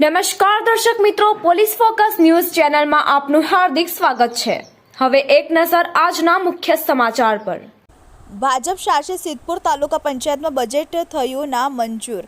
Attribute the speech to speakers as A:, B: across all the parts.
A: નમસ્કાર દર્શક મિત્રો, પોલીસ ફોકસ ન્યૂઝ ચેનલમાં આપનું હાર્દિક સ્વાગત છે। હવે એક નજર આજના મુખ્ય સમાચાર પર।
B: ભાજપ શાસિત સિદ્ધપુર તાલુકા પંચાયતમાં બજેટ થયું ના મંજૂર।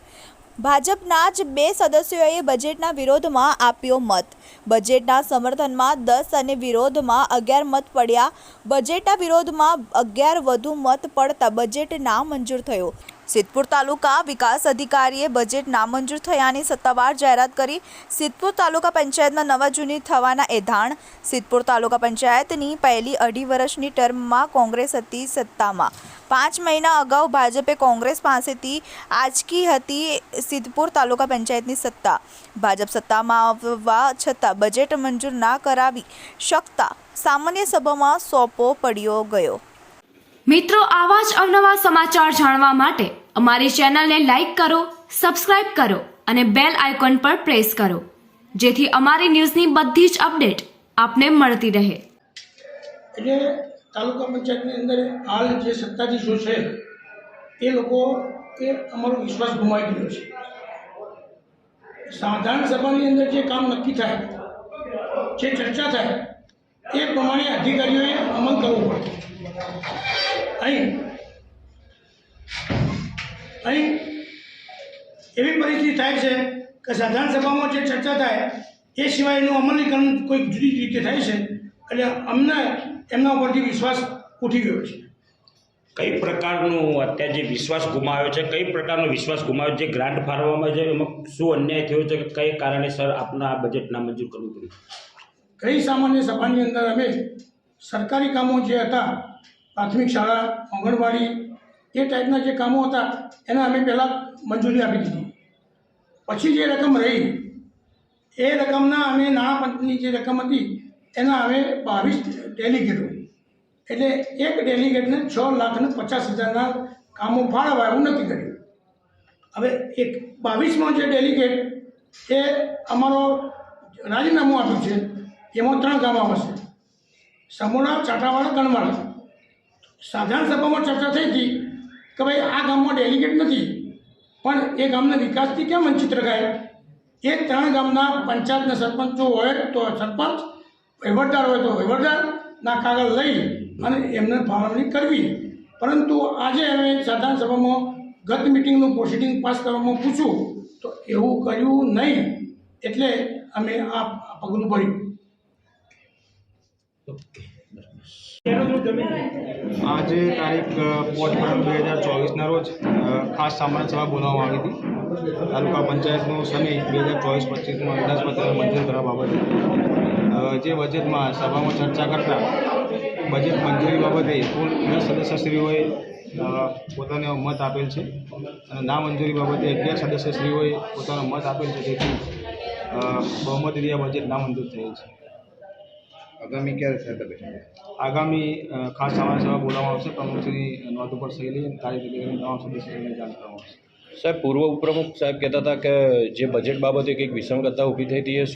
B: ભાજપના જ 2 સદસ્યોએ બજેટના વિરોધમાં આપ્યો મત। બજેટના સમર્થનમાં 10 અને વિરોધમાં 11 મત પડ્યા। બજેટના વિરોધમાં 11 વધુ મત પડતા બજેટ નામંજૂર થયું। સિદ્ધપુર તાલુકા વિકાસ અધિકારીએ બજેટ નામંજૂર થયાની સત્તાવાર જાહેરાત કરી। સિદ્ધપુર તાલુકા પંચાયતમાં નવા જૂની થવાના એધાણ। સિદ્ધપુર તાલુકા પંચાયતની પહેલી 2.5 વર્ષની ટર્મમાં કોંગ્રેસ હતી સત્તામાં। 5 મહિના અગાઉ ભાજપે કોંગ્રેસ પાસેથી આંચકી હતી સિદ્ધપુર તાલુકા પંચાયતની સત્તા। ભાજપ સત્તામાં આવવા છતાં બજેટ મંજૂર ના કરાવી શકતા સામાન્ય સભામાં સોંપો પડ્યો ગયો।
A: મિત્રો, આવા જ અવનવા સમાચાર જાણવા માટે અમારી ચેનલને લાઈક કરો, સબસ્ક્રાઇબ કરો અને બેલ આઇકોન પર પ્રેસ કરો, જેથી અમારી ન્યૂઝની બધી જ અપડેટ આપને મળતી રહે।
C: એટલે તાલુકા પંચાયતની અંદર હાલ જે સત્તાધીશો છે એ લોકો એ અમારો વિશ્વાસ ગુમાવી દીધો છે। સાધારણ સભાની અંદર જે કામ નક્કી થાય, જે ચર્ચા થાય એ પ્રમાણે અધિકારીઓએ અમલ કરવો પડે। અહીં એવી પરિસ્થિતિ થાય છે કે સાધારણ સભામાં જે ચર્ચા થાય એ સિવાયનું અમલીકરણ કોઈ જુદી રીતે થાય છે, એટલે અમને એમના ઉપરથી વિશ્વાસ ઉઠી ગયો છે।
D: કઈ પ્રકારનું અત્યારે જે વિશ્વાસ ગુમાવ્યો છે, કઈ પ્રકારનો વિશ્વાસ ગુમાવ્યો છે, ગ્રાન્ટ ફાળવવામાં છે, એમાં શું અન્યાય થયો છે કે કઈ કારણેસર આપના આ બજેટ નામંજૂર કરવું પડ્યું?
C: કઈ સામાન્ય સભાની અંદર અમે સરકારી કામો જે હતા, પ્રાથમિક શાળા, આંગણવાડી, એ ટાઈપના જે કામો હતા એને અમે પહેલાં મંજૂરી આપી દીધી। પછી જે રકમ રહી એ રકમના અમે નાણાપંચની જે રકમ હતી એના અમે 22 ડેલિગેટો, એટલે એક ડેલિગેટને 6,50,000ના કામો ફાળવવા એવું નક્કી કર્યું। હવે એક 22માં જે ડેલિગેટ એ અમારો રાજીનામું આપ્યું છે, એમાં 3 ગામ આવશે: સમોડા, ચાટાવાડા, કણવાડા। સાધારણ સભામાં ચર્ચા થઈ હતી કે ભાઈ આ ગામમાં ડેલિગેટ નથી, પણ એ ગામના વિકાસથી કેમ વંચિત રખાય? એ 3 ગામના પંચાયતના સરપંચો હોય તો સરપંચ, વહીવટદાર હોય તો વહીવટદારના કાગળ લઈ અને એમને ફાળવણી કરવી। પરંતુ આજે અમે સાધારણ સભામાં ગત મિટિંગનું પ્રોસિડિંગ પાસ કરવામાં પૂછ્યું તો એવું કર્યું નહીં, એટલે અમે આ પગલું ભર્યું।
E: આજે તારીખ 5/5/2024ના રોજ ખાસ સામાન્ય સભા બોલાવવામાં આવી હતી। તાલુકા પંચાયતનું સમય 2024-25માં અંદાજપત્ર મંજૂર કરવા બાબતે જે બજેટમાં સભામાં ચર્ચા કરતા બજેટ મંજૂરી બાબતે કુલ 10 સદસ્યશ્રીઓએ પોતાનો મત આપેલ છે અને ના મંજૂરી બાબતે 11 સદસ્યશ્રીઓએ પોતાનો મત આપેલ છે, જેથી બહુમતીથી બજેટ નામંજૂર થયેલ છે।
F: આગામી ક્યારે થશે?
E: આગામી ખાસ સામાન્ય સભા બોલાવવામાં આવશે। પ્રમુખશ્રી નોંધ ઉપર સહી લઈ તારીખ તમામ સદસ્યોને જાણ કરવામાં આવશે।
G: સાહેબ, પૂર્વ ઉપપ્રમુખ સાહેબ કહેતા હતા કે જે બજેટ બાબતે કંઈક વિસંગતતા ઊભી થઈ હતી, એ